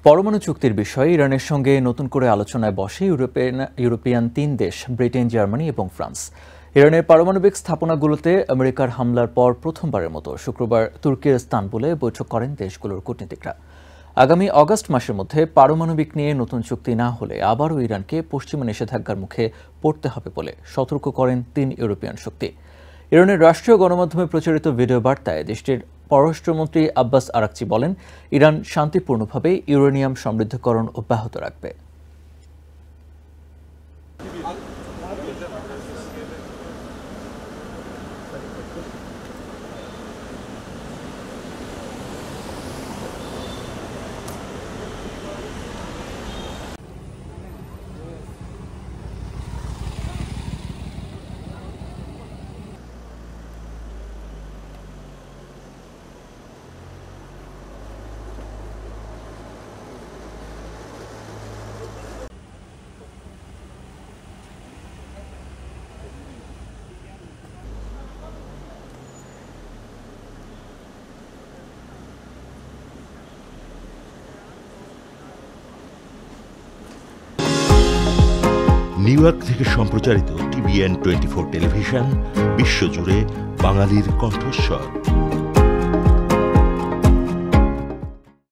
পরমাণু চুক্তির বিষয়ে ইরানের সঙ্গে নতুন করে আলোচনায় বসে ইউরোপিয়ান ৩ দেশ ব্রিটেন, জার্মানি এবং ফ্রান্স। ইরানের পারমাণবিক স্থাপনাগুলোতে আমেরিকার হামলার পর প্রথমবারের মতো শুক্রবার তুর্কির ইস্তানবুলে বৈঠক করেন দেশগুলোর কূটনীতিকরা। আগামী আগস্ট মাসের মধ্যে পারমাণবিক নিয়ে নতুন চুক্তি না হলে আবারও ইরানকে পশ্চিমা নিষেধাজ্ঞার মুখে পড়তে হবে বলে সতর্ক করেন ৩ ইউরোপিয়ান শক্তি। ইরানের রাষ্ট্রীয় গণমাধ্যমে প্রচারিত ভিডিও বার্তায় দেশটির পররাষ্ট্রমন্ত্রী আব্বাস আরাকচি বলেন, ইরান শান্তিপূর্ণভাবে ইউরেনিয়াম সমৃদ্ধকরণ অব্যাহত রাখবে। নিউ ইয়র্ক থেকে সম্প্রচারিত TVN 24 টেলিভিশন বিশ্বজুড়ে বাঙালির কণ্ঠস্বর।